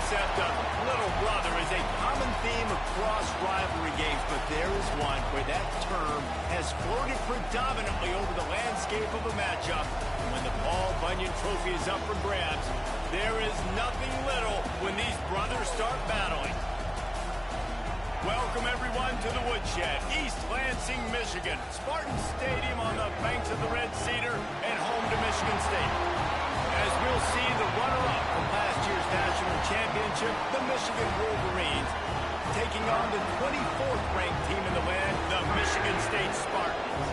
concept of little brother is a common theme across rivalry games, but there is one where that term has floated predominantly over the landscape of a matchup. And when the Paul Bunyan Trophy is up for grabs, there is nothing little when these brothers start battling. Welcome, everyone, to the Woodshed, East Lansing, Michigan. Spartan Stadium on the banks of the Red Cedar and home to Michigan State. As we'll see, the runner-up from last year's national championship, the Michigan Wolverines, taking on the 24th-ranked team in the land, the Michigan State Spartans.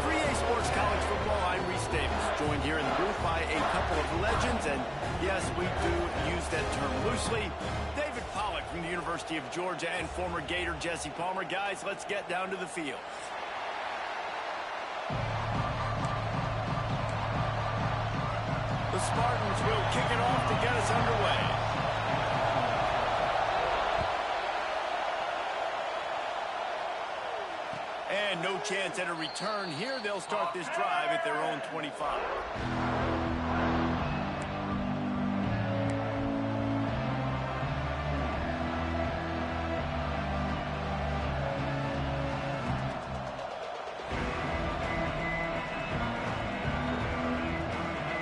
3A Sports College Football, I'm Reese Davis, joined here in the booth by a couple of legends, and yes, we do use that term loosely. David Pollack from the University of Georgia and former Gator Jesse Palmer. Guys, let's get down to the field. The Spartans will kick it off to get us underway. And no chance at a return here. They'll start this drive at their own 25.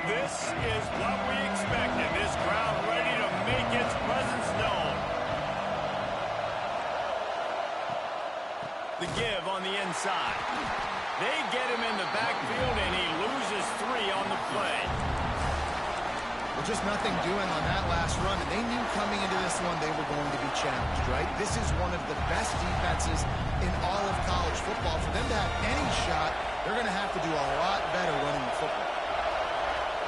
This is what we expected. This crowd ready to make its presence known. The give on the inside. They get him in the backfield, and he loses 3 on the play. Well, just nothing doing on that last run, and they knew coming into this one they were going to be challenged, right? This is one of the best defenses in all of college football. For them to have any shot, they're going to have to do a lot better running the football.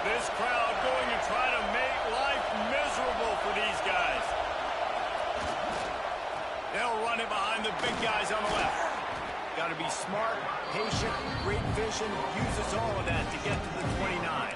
This crowd going to try to make life miserable for these guys. They'll run it behind the big guys on the left. Got to be smart, patient, great vision, uses all of that to get to the 29.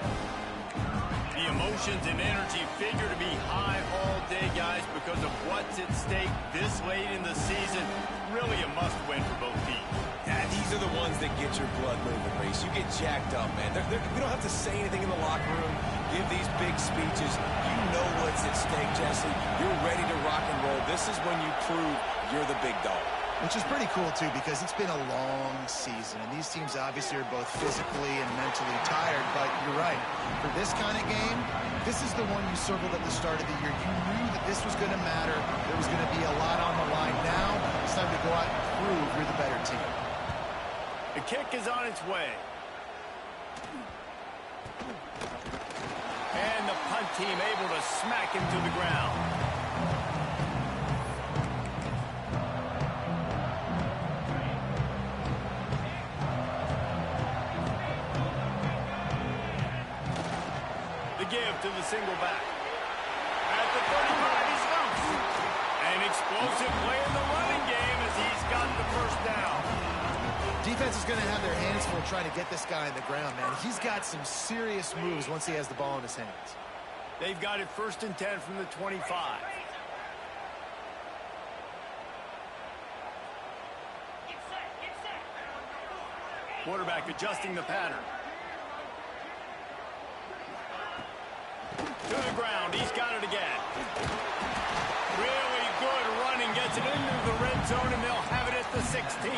The emotions and energy figure to be high all day, guys, because of what's at stake this late in the season. Really a must-win for both teams. Yeah, these are the ones that get your blood moving, Reese. You get jacked up, man. We don't have to say anything in the locker room, give these big speeches. You know what's at stake, Jesse. You're ready to rock and roll. This is when you prove you're the big dog. Which is pretty cool, too, because it's been a long season. And these teams obviously are both physically and mentally tired. But you're right. For this kind of game, this is the one you circled at the start of the year. You knew that this was going to matter. There was going to be a lot on the line. Now it's time to go out and prove you're the better team. The kick is on its way. And the punt team able to smack him to the ground. The give to the single back. At the 35, he's loose. An explosive play in the running game as he's got the first down. Defense is going to have their hands full trying to get this guy on the ground, man. He's got some serious moves once he has the ball in his hands. They've got it 1st and 10 from the 25. Quarterback adjusting the pattern. To the ground. He's got it again. Really good running. Gets it into the red zone, and they'll have it at the 16.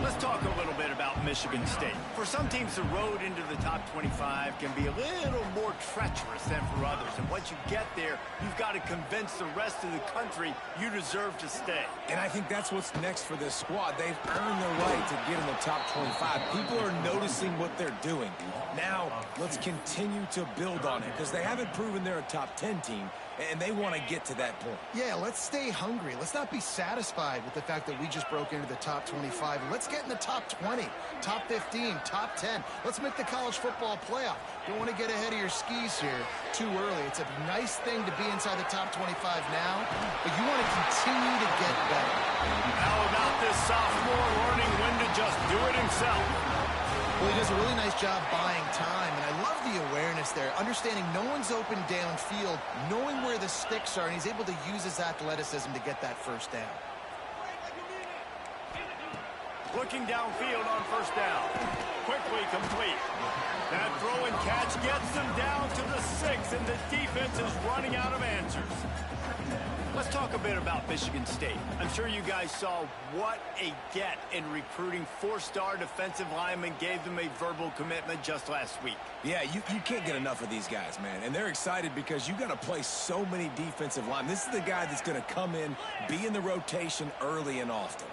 Let's talk a little bit about Michigan State. For some teams, the road into the top 25 can be a little more treacherous than for others. And once you get there, you've got to convince the rest of the country you deserve to stay. And I think that's what's next for this squad. They've earned the right to get in the top 25. People are noticing what they're doing. Now, let's continue to build on it because they haven't proven they're a top 10 team, and they want to get to that point. Yeah, let's stay hungry. Let's not be satisfied with the fact that we just broke into the top 25. Let's get in the top 20, top 15, top 10. Let's make the college football playoff. Don't want to get ahead of your skis here too early. It's a nice thing to be inside the top 25 now, but you want to continue to get better. How about this sophomore learning when to just do it himself? Well, he does a really nice job buying time, and I love the awareness there, understanding no one's open downfield, knowing where the sticks are, and he's able to use his athleticism to get that first down. Looking downfield on first down. Quickly complete. That throw and catch gets them down to the 6, and the defense is running out of answers. Let's talk a bit about Michigan State. I'm sure you guys saw what a get in recruiting. 4-star defensive linemen gave them a verbal commitment just last week. Yeah, you can't get enough of these guys, man. And they're excited because you got to play so many defensive linemen. This is the guy that's going to come in, be in the rotation early and often.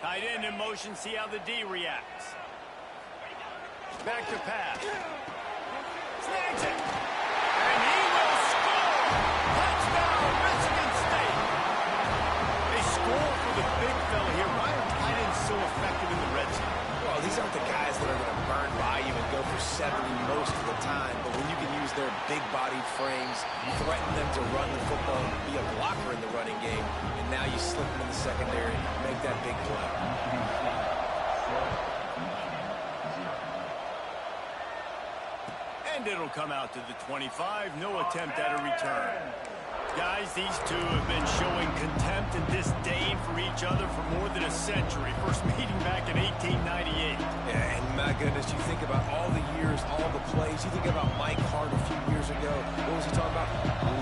Tight end in motion, see how the D reacts. Back to pass. Snags it. And he will score. Touchdown, Michigan State. They score for the big fella here. Why are tight ends so effective in the red zone? Well, these aren't the guys that are going to burn by you and go for 70 most of the time. But when you can use their big-bodied frames, threaten them to run the football, be a blocker in the running game, and now you slip them in the secondary, make that big play. And it'll come out to the 25. No attempt at a return. Guys, these two have been showing contempt and disdain for each other for more than a century. First meeting back in 1898. Yeah, and my goodness, you think about all the years, all the plays. You think about Mike Hart a few years ago. What was he talking about?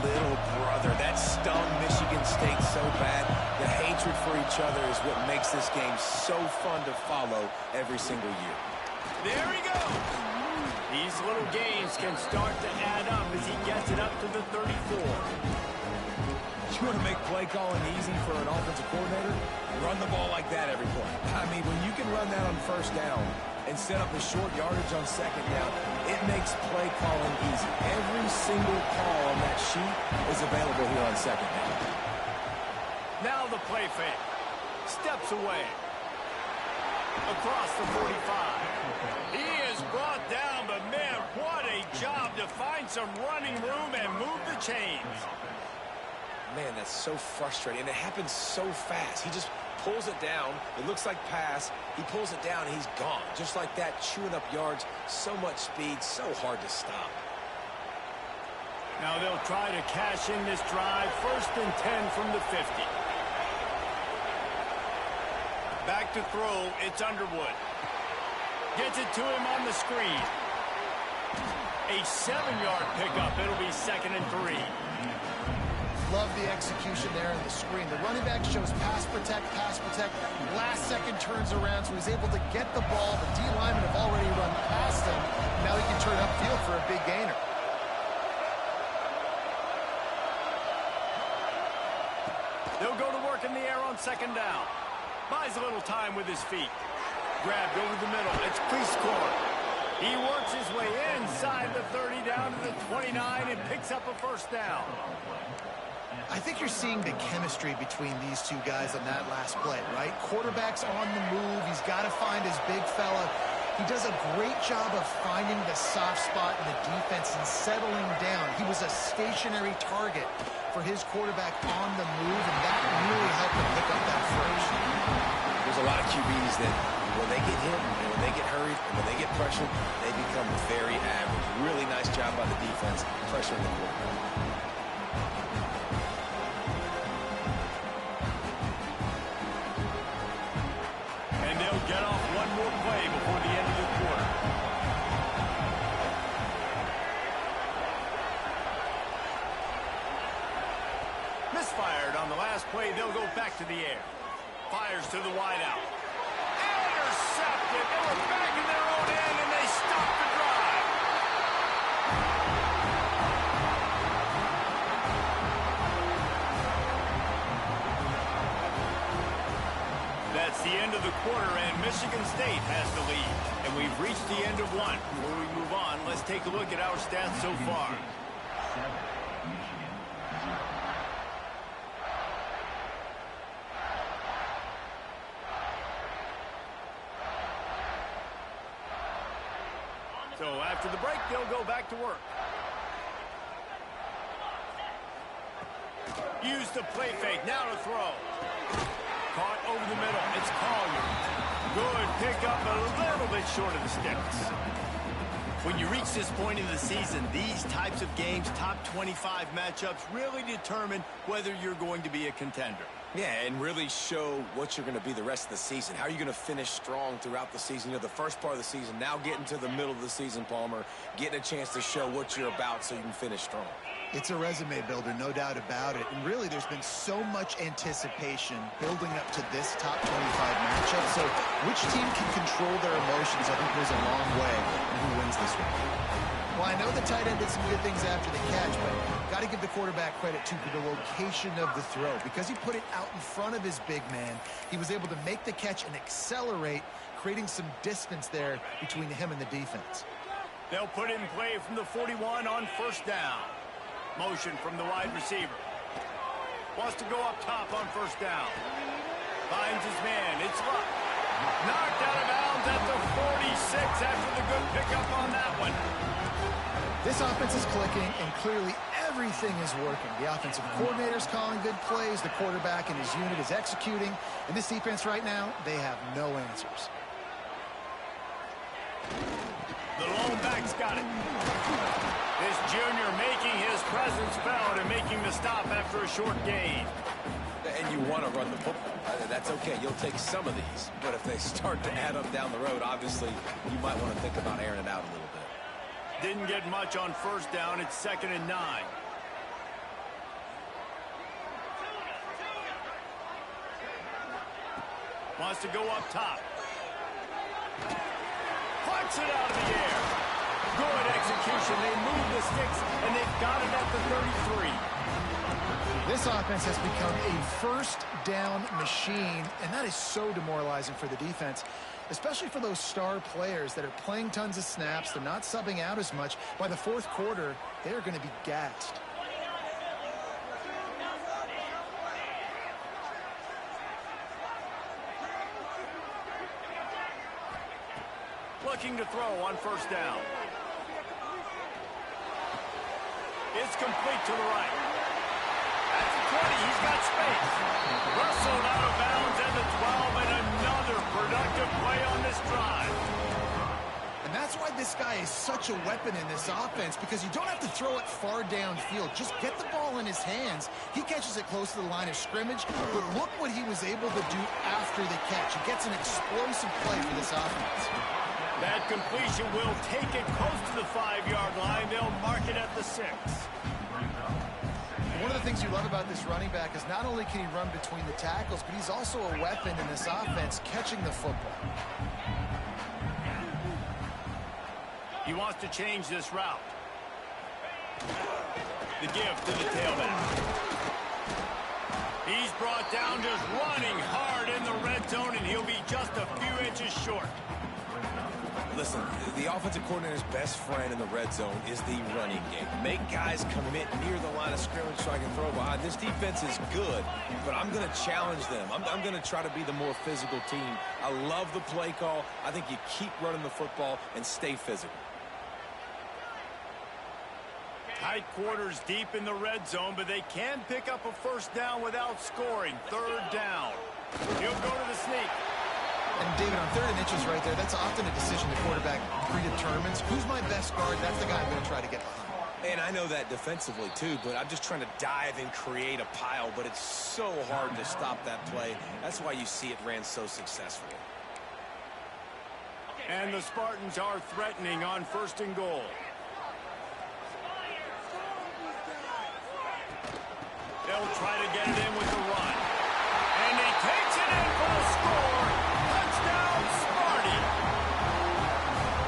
Little brother. That stung Michigan State so bad. The hatred for each other is what makes this game so fun to follow every single year. There he goes. These little games can start to add up as he gets it up to the 34. You want to make play calling easy for an offensive coordinator? Run the ball like that every play. I mean, when you can run that on first down and set up a short yardage on second down, it makes play calling easy. Every single call on that sheet is available here on second down. Now the play fake. Steps away. Across the 45. He is brought down, but man, what a job to find some running room and move the chains. Man, that's so frustrating, and it happens so fast. He just pulls it down. It looks like pass. He pulls it down, and he's gone. Just like that, chewing up yards. So much speed, so hard to stop. Now they'll try to cash in this drive. 1st and 10 from the 50. Back to throw, it's Underwood. Gets it to him on the screen. A 7-yard pickup. It'll be 2nd and 3. Love the execution there in the screen. The running back shows pass protect. Last second turns around, so he's able to get the ball. The D linemen have already run past him. Now he can turn upfield for a big gainer. They'll go to work in the air on 2nd down. Buys a little time with his feet. Grabbed over the middle. It's Prieskorn. He works his way inside the 30 down to the 29 and picks up a 1st down. I think you're seeing the chemistry between these two guys on that last play, right? Quarterback's on the move. He's got to find his big fella. He does a great job of finding the soft spot in the defense and settling down. He was a stationary target for his quarterback on the move, and that really helped him pick up that first. There's a lot of QBs that when they get hit and when they get hurried and when they get pressured, they become very average. Really nice job by the defense pressuring the quarterback. Get off one more play before the end of the quarter. Misfired on the last play. They'll go back to the air. Fires to the wideout. Intercepted. They were back in their own end, and they stopped the drive. That's the end of the quarter, and Michigan State has the lead. And we've reached the end of one. Before we move on, let's take a look at our stats so far. So after the break, they'll go back to work. Use the play fake. Now to throw. Caught over the middle. It's Collier. Good pickup, a little bit short of the sticks. When you reach this point in the season, these types of games, top 25 matchups, really determine whether you're going to be a contender. Yeah, and really show what you're going to be the rest of the season. How are you going to finish strong throughout the season? You know, the first part of the season, now getting to the middle of the season, Palmer, getting a chance to show what you're about so you can finish strong. It's a resume builder, no doubt about it. And really, there's been so much anticipation building up to this top 25 matchup. So which team can control their emotions, I think, goes a long way in who wins this one. Well, I know the tight end did some good things after the catch, but got to give the quarterback credit, too, for the location of the throw. Because he put it out in front of his big man, he was able to make the catch and accelerate, creating some distance there between him and the defense. They'll put it in play from the 41 on first down. Motion from the wide receiver. Wants to go up top on first down. Finds his man. It's Luck. Knocked out of bounds at the 46 after the good pickup on that one. This offense is clicking, and clearly everything is working. The offensive coordinator's calling good plays. The quarterback and his unit is executing. And this defense right now, they have no answers. The lone back's got it. This junior making his presence felt and making the stop after a short gain. And you want to run the football. That's okay. You'll take some of these. But if they start to add up down the road, obviously, you might want to think about airing it out a little bit. Didn't get much on first down. It's 2nd and 9. Wants to go up top. Flicks it out of the air. Good execution. They move the sticks, and they've got it at the 33. This offense has become a first down machine, and that is so demoralizing for the defense, especially for those star players that are playing tons of snaps. They're not subbing out as much. By the fourth quarter, they're going to be gassed. Looking to throw on first down. It's complete to the right. At the 20, he's got space. Wrestled out of bounds at the 12, and another productive play on this drive. And that's why this guy is such a weapon in this offense, because you don't have to throw it far downfield. Just get the ball in his hands. He catches it close to the line of scrimmage, but look what he was able to do after the catch. He gets an explosive play for this offense. That completion will take it close to the 5-yard line. They'll mark it at the 6. One of the things you love about this running back is not only can he run between the tackles, but he's also a weapon in this offense catching the football. He wants to change this route. The give to the tailback. He's brought down just running hard in the red zone, and he'll be just a few inches short. Listen, the offensive coordinator's best friend in the red zone is the running game. Make guys commit near the line of scrimmage so I can throw behind. This defense is good, but I'm going to challenge them. I'm going to try to be the more physical team. I love the play call. I think you keep running the football and stay physical. Tight quarters deep in the red zone, but they can pick up a first down without scoring. 3rd down. He'll go to the sneak. And, David, on 3rd and inches right there, that's often a decision the quarterback predetermines. Who's my best guard? That's the guy I'm going to try to get behind. And I know that defensively, too, but I'm just trying to dive and create a pile, but it's so hard to stop that play. That's why you see it ran so successfully. And the Spartans are threatening on 1st and goal. They'll try to get it in with the run. And he takes it in for the score. Touchdown, Sparty.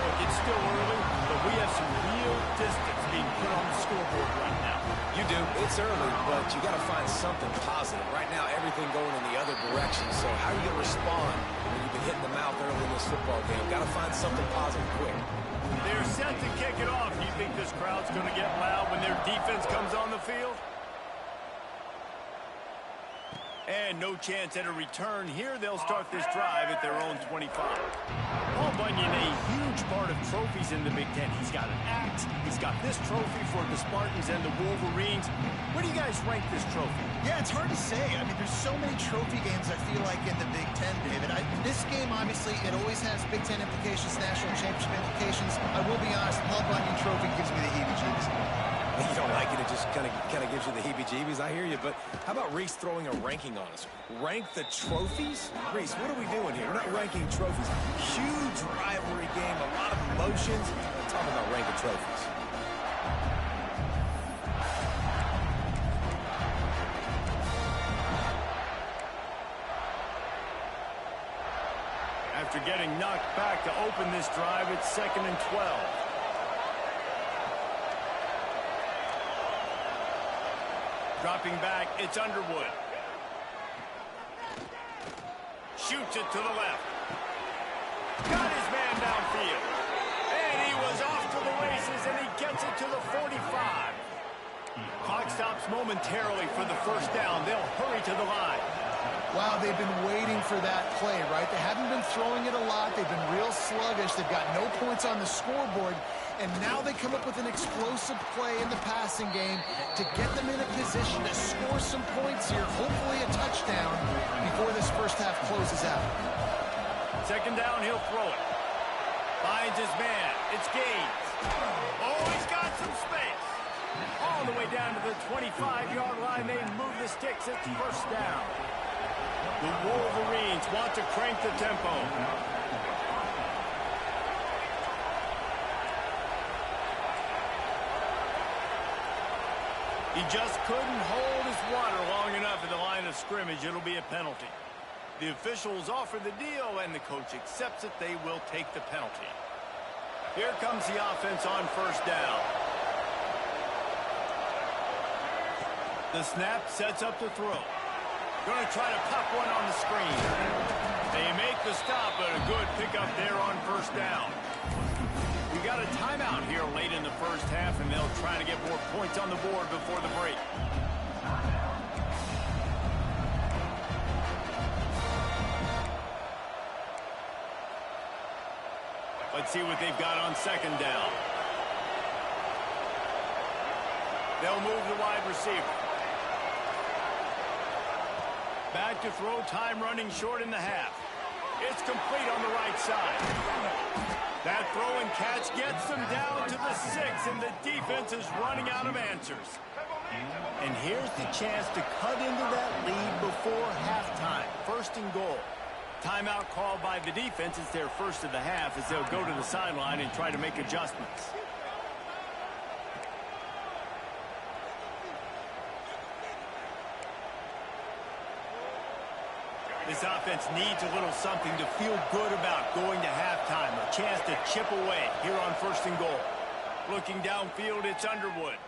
Look, it's still early, but we have some real distance being put on the scoreboard right now. You do. It's early, but you got to find something positive. Right now, everything going in the other direction. So how are you going to respond when you've been hitting the mouth early in this football game? Got to find something positive quick. They're set to kick it off. Do you think this crowd's going to get loud when their defense comes on the field? And no chance at a return here. They'll start this drive at their own 25. Paul Bunyan, a huge part of trophies in the Big Ten. He's got an axe. He's got this trophy for the Spartans and the Wolverines. Where do you guys rank this trophy? Yeah, it's hard to say. I mean, there's so many trophy games, I feel like, in the Big Ten, David. This game, obviously, it always has Big Ten implications, national championship implications. I will be honest, the Paul Bunyan trophy gives me the heebie-jeebies. You don't like it, it just kind of gives you the heebie-jeebies. I hear you, but how about Reese throwing a ranking on us? Rank the trophies? Reese, what are we doing here? We're not ranking trophies. Huge rivalry game, a lot of emotions. I'm talking about ranking trophies. After getting knocked back to open this drive, it's 2nd and 12. Dropping back, it's Underwood. Shoots it to the left. Got his man downfield. And he was off to the races, and he gets it to the 45. Clock stops momentarily for the first down. They'll hurry to the line. Wow, they've been waiting for that play, right? They haven't been throwing it a lot. They've been real sluggish. They've got no points on the scoreboard. And now they come up with an explosive play in the passing game to get them in a position to score some points here, hopefully a touchdown, before this first half closes out. 2nd down, he'll throw it. Finds his man. It's Gaines. Oh, he's got some space. All the way down to the 25-yard line. They move the sticks. It's 1st down. The Wolverines want to crank the tempo. He just couldn't hold his water long enough at the line of scrimmage. It'll be a penalty. The officials offer the deal, and the coach accepts it. They will take the penalty. Here comes the offense on 1st down. The snap sets up the throw. Going to try to pop one on the screen. They make the stop, but a good pickup there on 1st down. We got a timeout here late in the first half, and they'll try to get more points on the board before the break. Let's see what they've got on 2nd down. They'll move the wide receiver. Back to throw, time running short in the half. It's complete on the right side. That throw and catch gets them down to the 6, and the defense is running out of answers. And here's the chance to cut into that lead before halftime. 1st and goal. Timeout called by the defense. It's their first of the half as they'll go to the sideline and try to make adjustments. This offense needs a little something to feel good about going to halftime. A chance to chip away here on 1st and goal. Looking downfield, it's Underwood.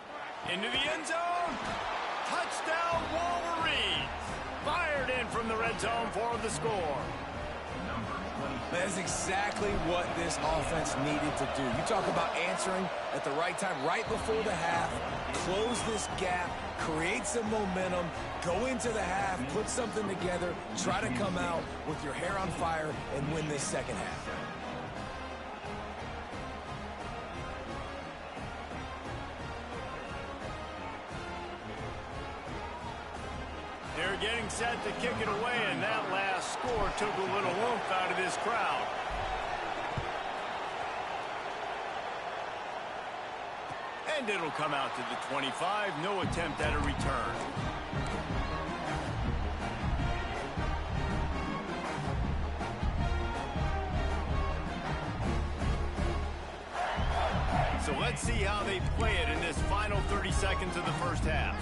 Into the end zone. Touchdown, Wolverines. Fired in from the red zone for the score. That is exactly what this offense needed to do. You talk about answering at the right time, right before the half, close this gap, create some momentum, go into the half, put something together, try to come out with your hair on fire and win this 2nd half. They're getting set to kick it away, and that last score took a little oomph out of this crowd. And it'll come out to the 25. No attempt at a return. So let's see how they play it in this final 30 seconds of the first half.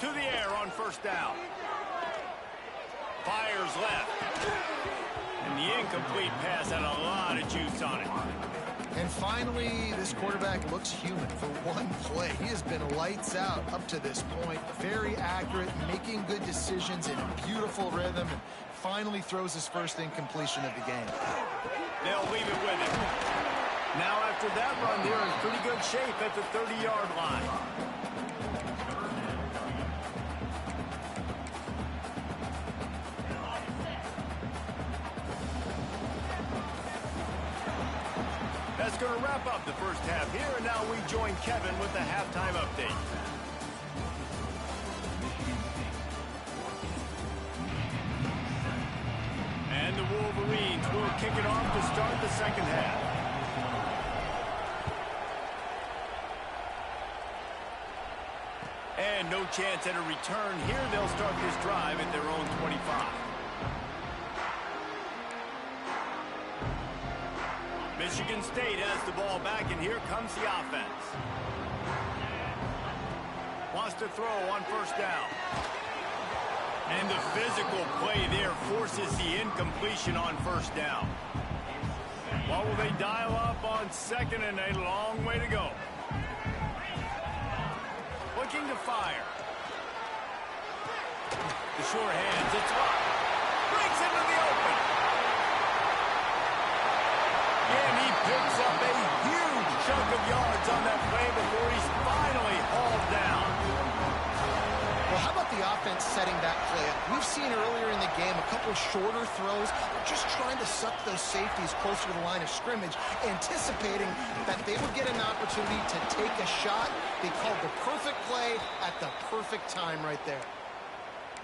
To the air on 1st down. Fires left. And the incomplete pass had a lot of juice on it. And finally, this quarterback looks human for one play. He has been lights out up to this point. Very accurate, making good decisions in a beautiful rhythm, and finally throws his first incompletion of the game. They'll leave it with him. Now after that run, they're in pretty good shape at the 30-yard line. going to wrap up the first half here, and now we join Kevin with the halftime update. And the Wolverines will kick it off to start the second half. And no chance at a return here. They'll start this drive at their own 25. Michigan State has the ball back, and here comes the offense. Wants to throw on first down. And the physical play there forces the incompletion on first down. What will they dial up on second, and a long way to go. Looking to fire. The short hands, it's up. Breaks into the open. And he picks up a huge chunk of yards on that play before he's finally hauled down. Well, how about the offense setting that play up? We've seen earlier in the game a couple shorter throws, just trying to suck those safeties closer to the line of scrimmage, anticipating that they would get an opportunity to take a shot. They called the perfect play at the perfect time right there.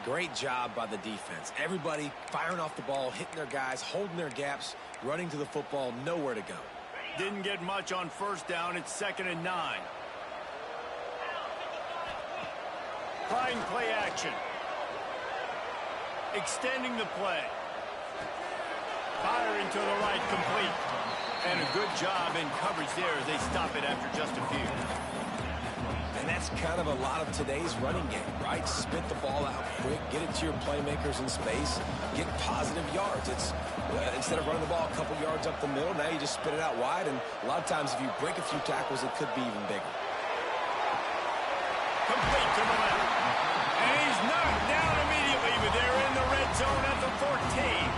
Great job by the defense. Everybody firing off the ball, hitting their guys, holding their gaps, running to the football, nowhere to go. Didn't get much on first down. It's 2nd and 9. Trying play action. Extending the play. Firing to the right, complete. And a good job in coverage there as they stop it after just a few. And that's kind of a lot of today's running game, right? Spit the ball out quick, get it to your playmakers in space, get positive yards. It's instead of running the ball a couple yards up the middle, now you just spit it out wide, and a lot of times if you break a few tackles, it could be even bigger. Complete to the left. And he's knocked down immediately, but they're in the red zone at the 14.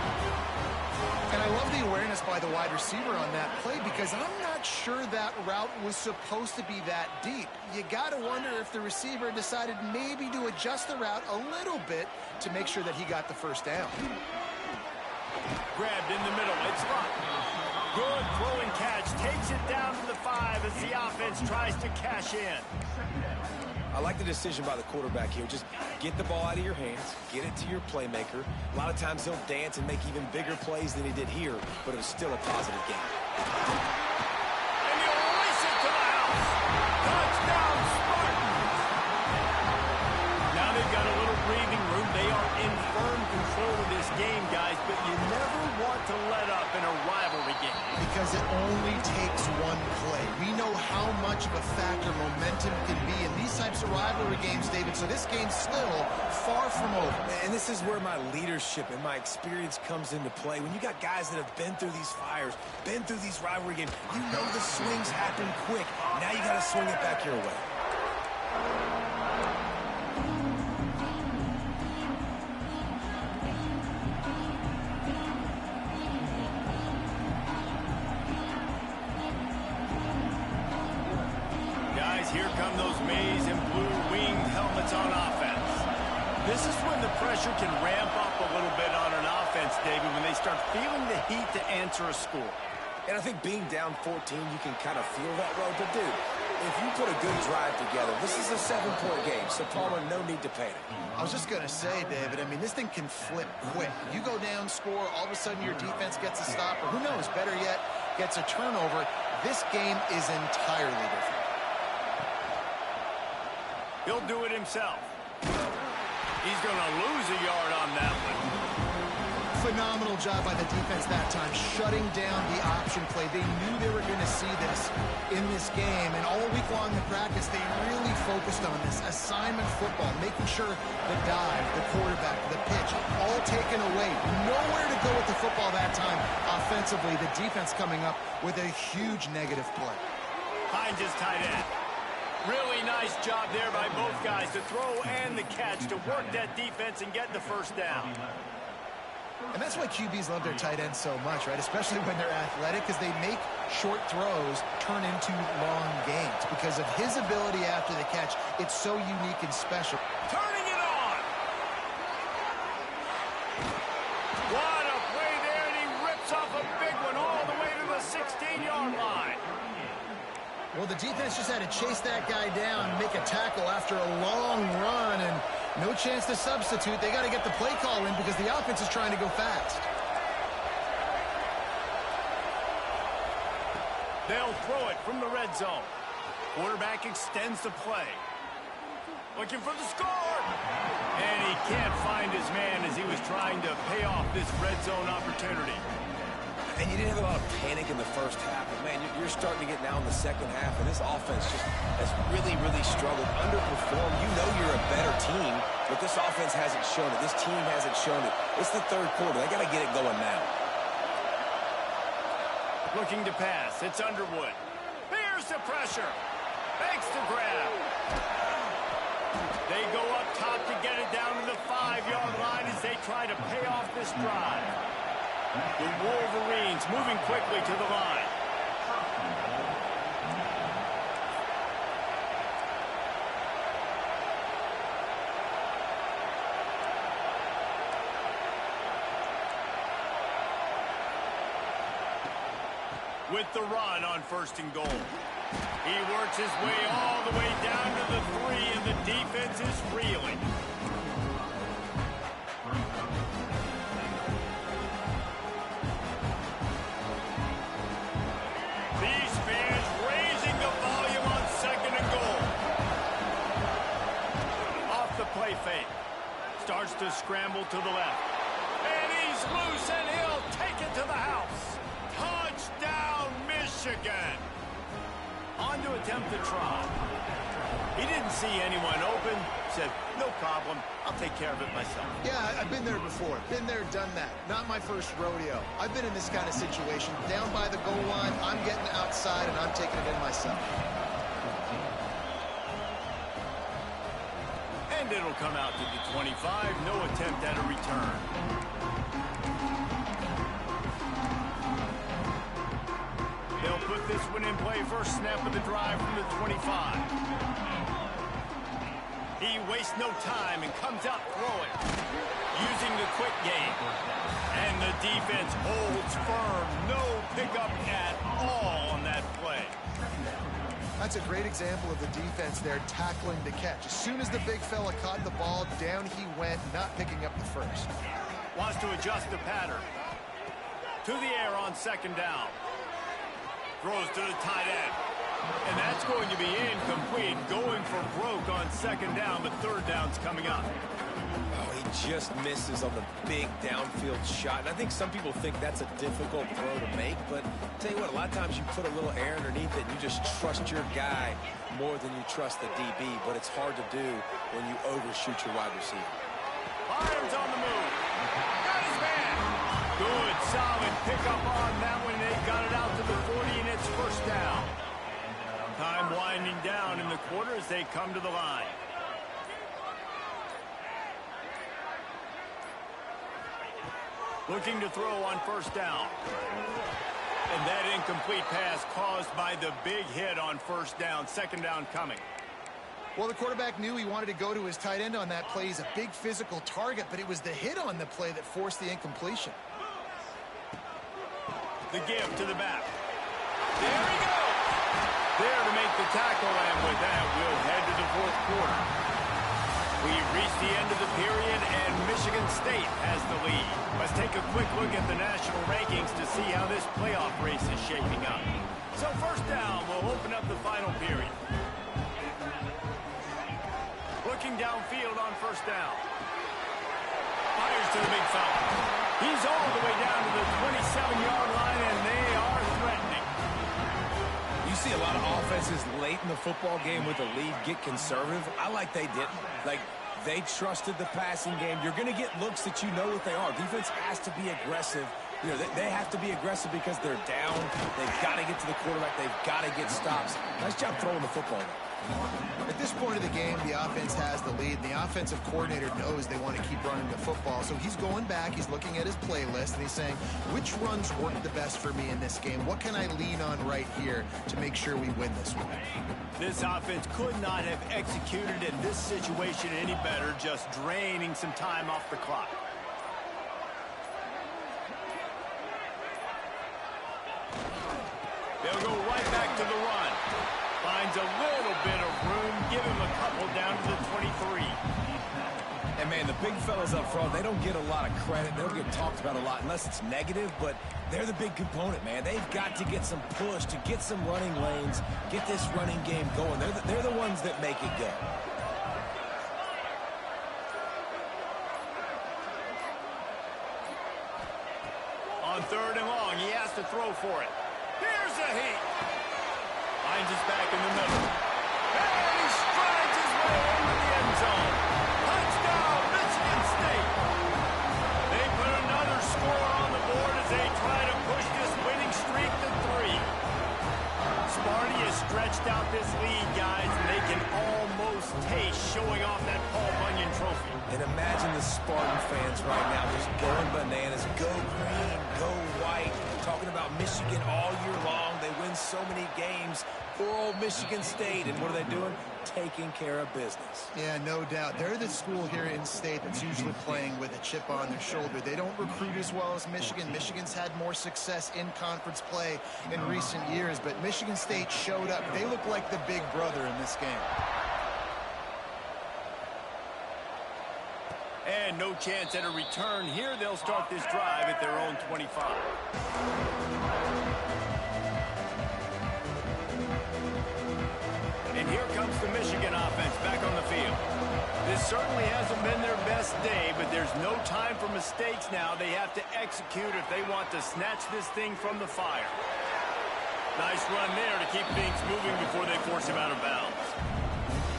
And I love the awareness by the wide receiver on that play, because I'm not sure that route was supposed to be that deep. You got to wonder if the receiver decided maybe to adjust the route a little bit to make sure that he got the first down. Grabbed in the middle. It's locked. Good throw and catch. Takes it down to the 5 as the offense tries to cash in. I like the decision by the quarterback here. Just get the ball out of your hands, get it to your playmaker. A lot of times he'll dance and make even bigger plays than he did here, but it was still a positive game. And he'll release it to the house. Touchdown, Spartans. Now they've got a little breathing room. They are in firm control of this game, guys, but you never want to let up in a rivalry game. Because it only takes one play. We know how much of a factor momentum can be in these types of rivalry games, David, so this game's still far from over. And this is where my leadership and my experience comes into play. When you got guys that have been through these fires, been through these rivalry games, you know the swings happen quick. Now you got to swing it back your way. Here come those maize and blue winged helmets on offense. This is when the pressure can ramp up a little bit on an offense, David, when they start feeling the heat to answer a score. And I think being down 14, you can kind of feel that way. But, dude, if you put a good drive together, this is a 7-point game, so Palmer, no need to panic. I was just going to say, David, I mean, this thing can flip quick. You go down, score, all of a sudden your defense gets a stop, or who knows, better yet, gets a turnover. This game is entirely different. He'll do it himself. He's going to lose a yard on that one. Phenomenal job by the defense that time, shutting down the option play. They knew they were going to see this in this game, and all week long in practice, they really focused on this assignment football, making sure the dive, the quarterback, the pitch, all taken away. Nowhere to go with the football that time. Offensively, the defense coming up with a huge negative play. Hines is tight end. Really nice job there by both guys to throw and the catch to work that defense and get the first down. And that's why QBs love their tight ends so much, right? Especially when they're athletic, because they make short throws turn into long gains. Because of his ability after the catch, it's so unique and special. Turning it on! What a play there, and he rips off a big one all the way to the 16-yard line. Well, the defense just had to chase that guy down and make a tackle after a long run, and no chance to substitute. They got to get the play call in because the offense is trying to go fast. They'll throw it from the red zone. Quarterback extends the play. Looking for the score. And he can't find his man as he was trying to pay off this red zone opportunity. And you didn't have a lot of panic in the first half, but, man, you're starting to get now in the second half, and this offense just has really, really struggled, underperformed. You know you're a better team, but this offense hasn't shown it. This team hasn't shown it. It's the third quarter. They got to get it going now. Looking to pass. It's Underwood. Here's the pressure. Makes the grab. They go up top to get it down to the 5-yard line as they try to pay off this drive. The Wolverines moving quickly to the line. With the run on 1st and goal. He works his way all the way down to the 3, and the defense is reeling. These fans raising the volume on 2nd and goal. Off the play fake. Starts to scramble to the left. And he's loose, and he'll take it to the house. Touchdown, Michigan. On to attempt the try. He didn't see anyone open. Said, no problem. I'll take care of it myself. Yeah, I've been there before. Been there, done that. Not my first rodeo. I've been in this kind of situation. Down by the goal line, I'm getting outside, and I'm taking it in myself. And it'll come out to the 25. No attempt at a return. They'll put this one in play. First snap of the drive from the 25. He wastes no time and comes out throwing. Using the quick game. And the defense holds firm. No pickup at all on that play. That's a great example of the defense there tackling the catch. As soon as the big fella caught the ball, down he went, not picking up the first. Wants to adjust the pattern. To the air on 2nd down. Throws to the tight end. And that's going to be incomplete. Going for broke on 2nd down, but 3rd down's coming up. Oh, he just misses on the big downfield shot. And I think some people think that's a difficult throw to make, but I'll tell you what, a lot of times you put a little air underneath it and you just trust your guy more than you trust the DB, but it's hard to do when you overshoot your wide receiver. Byron's on the move. Got his man. Good, solid pickup on that one. They got it out to the 40, and it's 1st down. Time winding down in the quarter as they come to the line. Looking to throw on 1st down. And that incomplete pass caused by the big hit on 1st down. 2nd down coming. Well, the quarterback knew he wanted to go to his tight end on that play. He's a big physical target, but it was the hit on the play that forced the incompletion. The give to the back. There he goes. There to make the tackle, and with that, we'll head to the 4th quarter. We've reached the end of the period, and Michigan State has the lead. Let's take a quick look at the national rankings to see how this playoff race is shaping up. So 1st down, we'll open up the final period. Looking downfield on 1st down. Fires to the big fella. He's all the way down to the 27-yard line, and they are threatening. You see a lot of offenses late in the football game with a lead get conservative. I like they didn't. Like, they trusted the passing game. You're going to get looks that you know what they are. Defense has to be aggressive. You know, they have to be aggressive because they're down. They've got to get to the quarterback. They've got to get stops. Nice job throwing the football. At this point of the game, the offense has the lead. The offensive coordinator knows they want to keep running the football. So he's going back, he's looking at his playlist, and he's saying, which runs work the best for me in this game? What can I lean on right here to make sure we win this one? This offense could not have executed in this situation any better, just draining some time off the clock. They'll go right back to the run. Finds a little bit of room. Give him a couple down to the 23. And, man, the big fellas up front, they don't get a lot of credit. They don't get talked about a lot unless it's negative, but they're the big component, man. They've got to get some push, to get some running lanes, get this running game going. They're the ones that make it go. On 3rd and long, he has to throw for it. Here's a heat. Finds his back in the middle. And he strides his way into the end zone. Touchdown, Michigan State. They put another score on the board as they try to push this winning streak to 3. Sparty has stretched out this lead, guys, and they can almost taste showing off that Paul Bunyan trophy. And imagine the Spartan fans right now just going bananas. Go green, go white. Talking about Michigan all year long. They win so many games. Poor old Michigan State. And what are they doing? Taking care of business. Yeah, no doubt. They're the school here in state that's usually playing with a chip on their shoulder. They don't recruit as well as Michigan. Michigan's had more success in conference play in recent years, but Michigan State showed up. They look like the big brother in this game. And no chance at a return here. They'll start this drive at their own 25. And here comes the Michigan offense back on the field. This certainly hasn't been their best day, but there's no time for mistakes now. They have to execute if they want to snatch this thing from the fire. Nice run there to keep things moving before they force him out of bounds.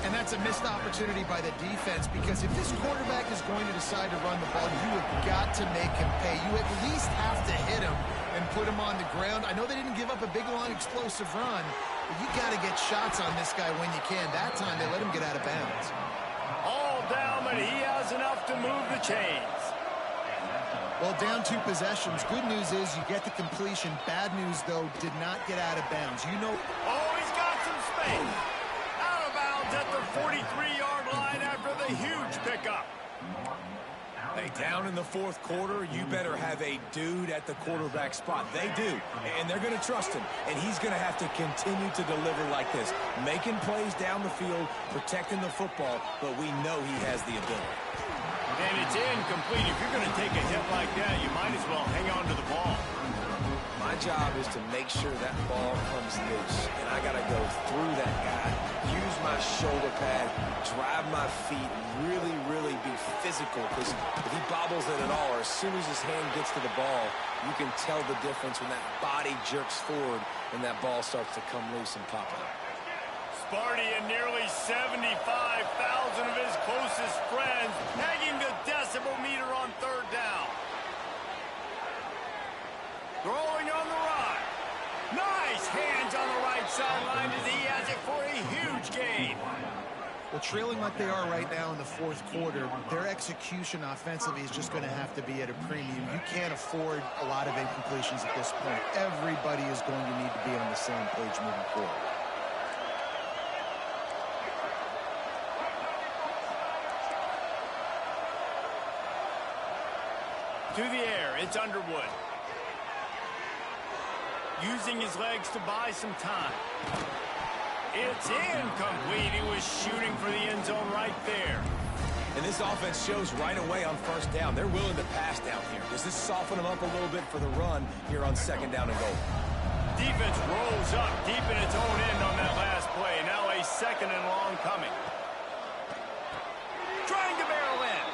And that's a missed opportunity by the defense, because if this quarterback is going to decide to run the ball, you have got to make him pay. You at least have to hit him and put him on the ground. I know they didn't give up a big, long, explosive run, but you got to get shots on this guy when you can. That time, they let him get out of bounds. All down, but he has enough to move the chains. Well, down 2 possessions. Good news is you get the completion. Bad news, though, did not get out of bounds. You know... Oh, he's got some space. Out of bounds at the 43-yard line after the huge pickup. Hey, down in the 4th quarter, you better have a dude at the quarterback spot. They do, and they're going to trust him, and he's going to have to continue to deliver like this, making plays down the field, protecting the football, but we know he has the ability. And it's incomplete. If you're going to take a hit like that, you might as well hang on to the ball. My job is to make sure that ball comes loose, and I got to go through that guy, use my shoulder pad, drive my feet, really, really be physical, because if he bobbles it at all, or as soon as his hand gets to the ball, you can tell the difference when that body jerks forward and that ball starts to come loose and pop out. Sparty and nearly 75,000 of his closest friends pegging the decibel meter on 3rd down. Throwing on the run. Nice hands on the right sideline as he has it for a huge gain. Well, trailing like they are right now in the 4th quarter, their execution offensively is just going to have to be at a premium. You can't afford a lot of incompletions at this point. Everybody is going to need to be on the same page moving forward. To the air, it's Underwood. Using his legs to buy some time. It's incomplete. He was shooting for the end zone right there. And this offense shows right away on 1st down. They're willing to pass down here. Does this soften them up a little bit for the run here on 2nd down and goal? Defense rolls up deep in its own end on that last play. Now a 2nd and long coming. Trying to barrel in.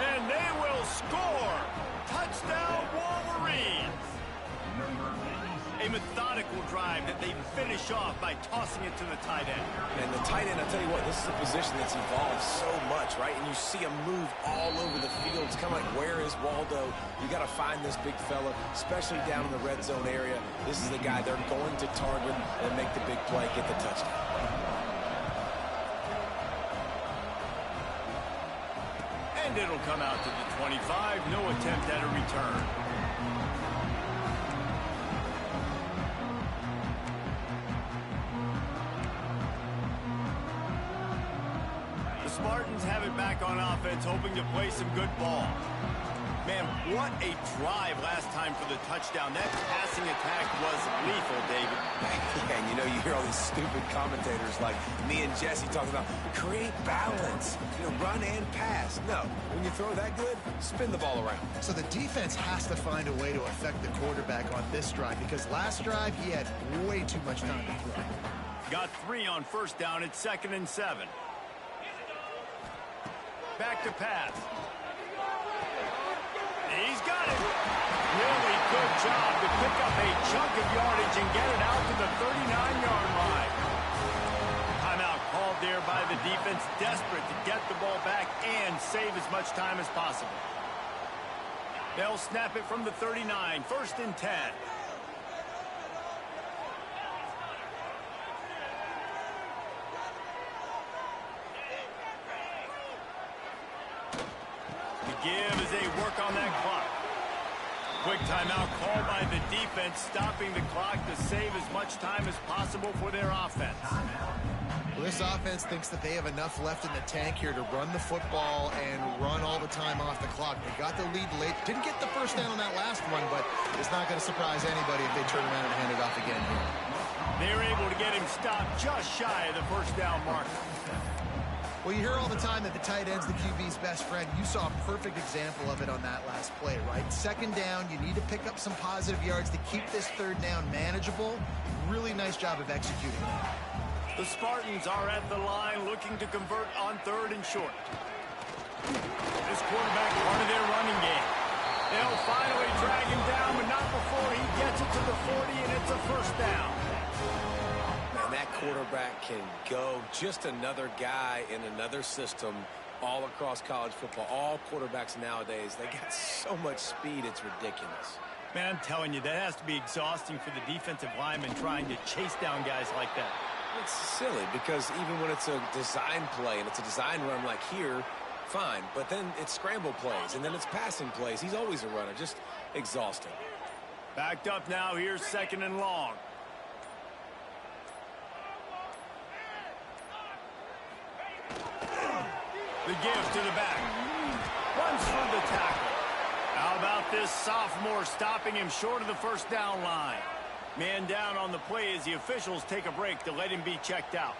And they will score. Touchdown Wolverines. A methodical drive that they finish off by tossing it to the tight end. And the tight end, I'll tell you what, this is a position that's evolved so much, right? And you see him move all over the field. It's kind of like, where is Waldo? You got to find this big fella, especially down in the red zone area. This is the guy they're going to target and make the big play, get the touchdown. And it'll come out to the 25. No attempt at a return. The Spartans have it back on offense, hoping to play some good ball. Man, what a drive last time for the touchdown. That passing attack was lethal, David. Yeah, and you know, you hear all these stupid commentators like me and Jesse talking about create balance, run and pass. No, when you throw that good, spin the ball around. So the defense has to find a way to affect the quarterback on this drive because last drive he had way too much time to throw. Got 3 on first down at 2nd and 7. Back to pass. He's got it. Really good job to pick up a chunk of yardage and get it out to the 39-yard line. Timeout called there by the defense, desperate to get the ball back and save as much time as possible. They'll snap it from the 39, 1st and 10. Give as they work on that clock. Quick timeout called by the defense, stopping the clock to save as much time as possible for their offense. Well, this offense thinks that they have enough left in the tank here to run the football and run all the time off the clock. They got the lead late. Didn't get the first down on that last run, but it's not going to surprise anybody if they turn around and hand it off again here. They're able to get him stopped just shy of the first down marker. Well, you hear all the time that the tight end's the QB's best friend. You saw a perfect example of it on that last play, right? 2nd down, you need to pick up some positive yards to keep this 3rd down manageable. Really nice job of executing that. The Spartans are at the line looking to convert on 3rd and short. This quarterback part of their running game. They'll finally drag him down, but not before he gets it to the 40, and it's a first down. That quarterback can go. Just another guy in another system all across college football. All quarterbacks nowadays, they got so much speed, it's ridiculous. Man, I'm telling you, that has to be exhausting for the defensive lineman trying to chase down guys like that. It's silly because even when it's a design play and it's a design run like here, fine. But then it's scramble plays and then it's passing plays. He's always a runner. Just exhausting. Backed up now. Here's 2nd and long. The give to the back. Runs for the tackle. How about this sophomore stopping him short of the first down line? Man down on the play as the officials take a break to let him be checked out.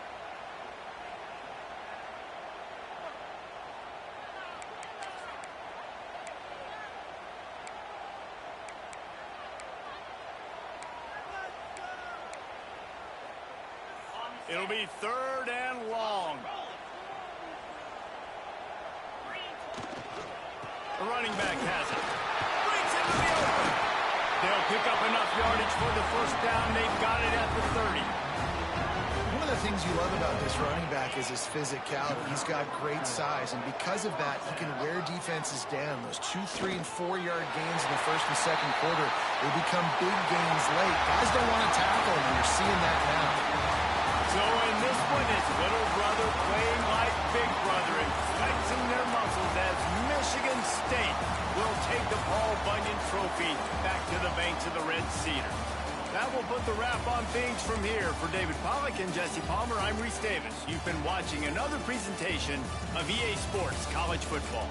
It'll be 3rd and long. The running back has it. Brings it to the open. They'll pick up enough yardage for the first down. They've got it at the 30. One of the things you love about this running back is his physicality. He's got great size, and because of that, he can wear defenses down. Those 2-, 3-, and 4-yard gains in the 1st and 2nd quarter, they become big gains late. Guys don't want to tackle him, and you're seeing that now. So in this one, it's little brother playing like big brother and flexing their muscles as Michigan State will take the Paul Bunyan Trophy back to the banks of the Red Cedar. That will put the wrap on things from here. For David Pollack and Jesse Palmer, I'm Reese Davis. You've been watching another presentation of EA Sports College Football.